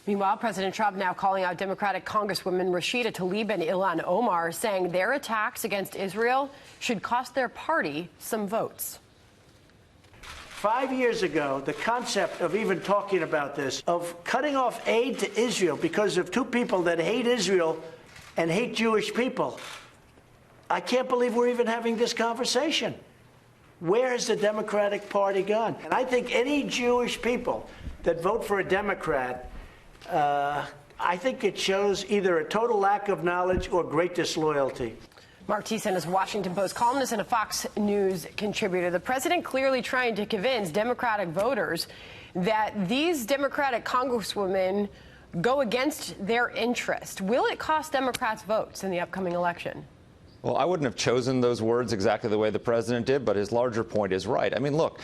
Meanwhile, President Trump now calling out Democratic Congresswomen Rashida Tlaib and Ilhan Omar, saying their attacks against Israel should cost their party some votes. 5 years ago, the concept of even talking about this, of cutting off aid to Israel because of two people that hate Israel and hate Jewish people, I can't believe we're even having this conversation. Where has the Democratic Party gone? And I think any Jewish people that vote for a Democrat, I think it shows either a total lack of knowledge or great disloyalty. Marc Thiessen is Washington Post columnist and a Fox News contributor. The president clearly trying to convince Democratic voters that these Democratic congresswomen go against their interest. Will it cost Democrats votes in the upcoming election? Well, I wouldn't have chosen those words exactly the way the president did, but his larger point is right. I mean, look,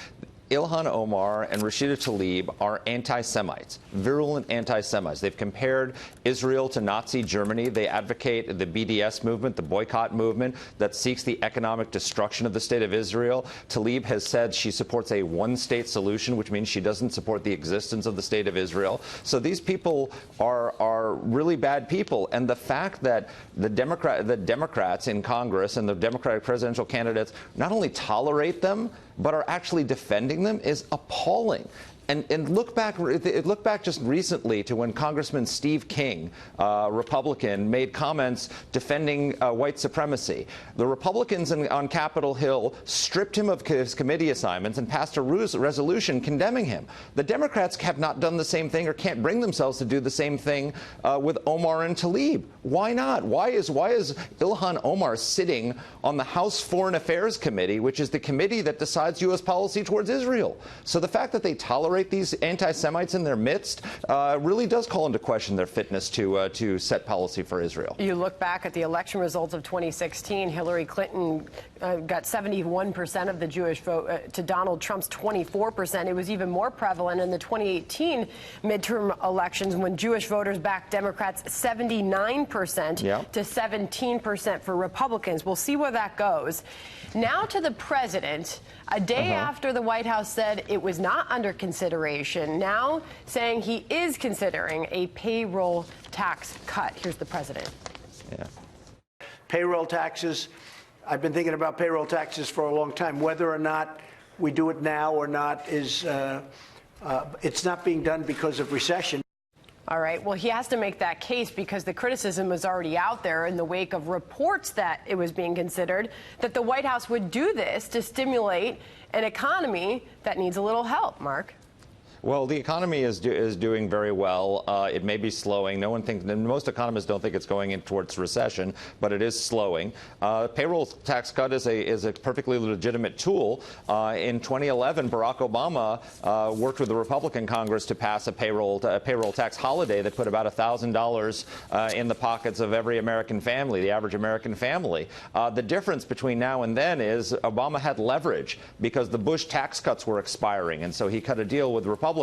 Ilhan Omar and Rashida Tlaib are anti-Semites, virulent anti-Semites. They've compared Israel to Nazi Germany. They advocate the BDS movement, the boycott movement that seeks the economic destruction of the state of Israel. Tlaib has said she supports a one-state solution, which means she doesn't support the existence of the state of Israel. So these people are really bad people. And the fact that the Democrats in Congress and the Democratic presidential candidates not only tolerate them, but are actually defending them is appalling. And look back just recently to when Congressman Steve King, Republican, made comments defending white supremacy. The Republicans on Capitol Hill stripped him of his committee assignments and passed a resolution condemning him. The Democrats have not done the same thing or can't bring themselves to do the same thing with Omar and Tlaib. Why not? Why is Ilhan Omar sitting on the House Foreign Affairs Committee, which is the committee that decides U.S. policy towards Israel? So the fact that they tolerate these anti-Semites in their midst really does call into question their fitness to set policy for Israel. You look back at the election results of 2016, Hillary Clinton got 71% of the Jewish vote to Donald Trump's 24%. It was even more prevalent in the 2018 midterm elections when Jewish voters backed Democrats 79% to 17% for Republicans. We'll see where that goes. Now to the president, a day after the White House said it was not under consideration, now saying he is considering a payroll tax cut. Here's the president. Payroll taxes. I've been thinking about payroll taxes for a long time. Whether or not we do it now or not is it's not being done because of recession. All right. Well, he has to make that case because the criticism was already out there in the wake of reports that it was being considered that the White House would do this to stimulate an economy that needs a little help. Mark? Well, the economy is doing very well. It may be slowing. No one thinks, most economists don't think it's going in towards recession, but it is slowing. Payroll tax cut is a perfectly legitimate tool. In 2011, Barack Obama worked with the Republican Congress to pass a payroll tax holiday that put about $1,000 in the pockets of every American family, the average American family. The difference between now and then is Obama had leverage because the Bush tax cuts were expiring, and so he cut a deal with Republicans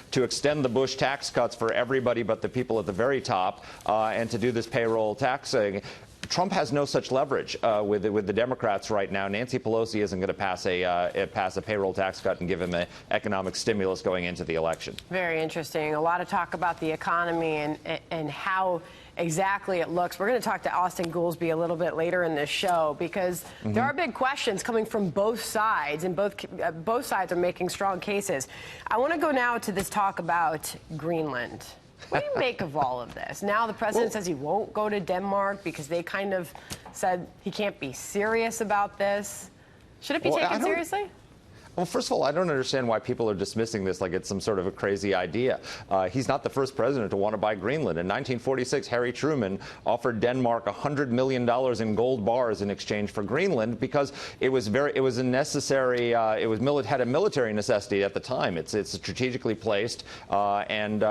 to extend the Bush tax cuts for everybody but the people at the very top and to do this payroll taxing. Trump has no such leverage with the Democrats right now. Nancy Pelosi isn't going to pass a payroll tax cut and give him an economic stimulus going into the election. Very interesting. A lot of talk about the economy and how exactly it looks. We're going to talk to Austin Goolsbee a little bit later in this show because there are big questions coming from both sides, and both sides are making strong cases. I want to go now to this talk about Greenland. What do you make of all of this? Now the president says he won't go to Denmark because they kind of said he can't be serious about this. Should it be taken seriously? Well, first of all, I don't understand why people are dismissing this like it's some sort of a crazy idea. He's not the first president to want to buy Greenland. In 1946, Harry Truman offered Denmark $100 million in gold bars in exchange for Greenland because it was a necessary, had a military necessity at the time. It's strategically placed, and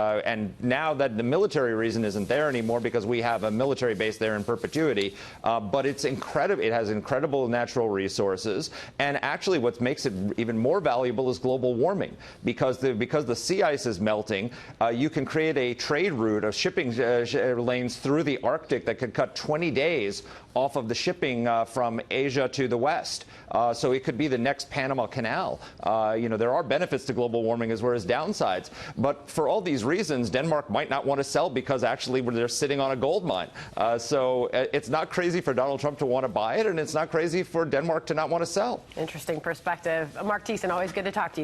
now that the military reason isn't there anymore because we have a military base there in perpetuity. But it's incredible. It has incredible natural resources, and actually, what makes it even even more valuable is global warming, because the sea ice is melting. You can create a trade route of shipping lanes through the Arctic that could cut 20 days off of the shipping from Asia to the West. So it could be the next Panama Canal. There are benefits to global warming as well as downsides. But for all these reasons, Denmark might not want to sell because actually they're sitting on a gold mine. So it's not crazy for Donald Trump to want to buy it, and it's not crazy for Denmark to not want to sell. Interesting perspective. Marc Thiessen, always good to talk to you.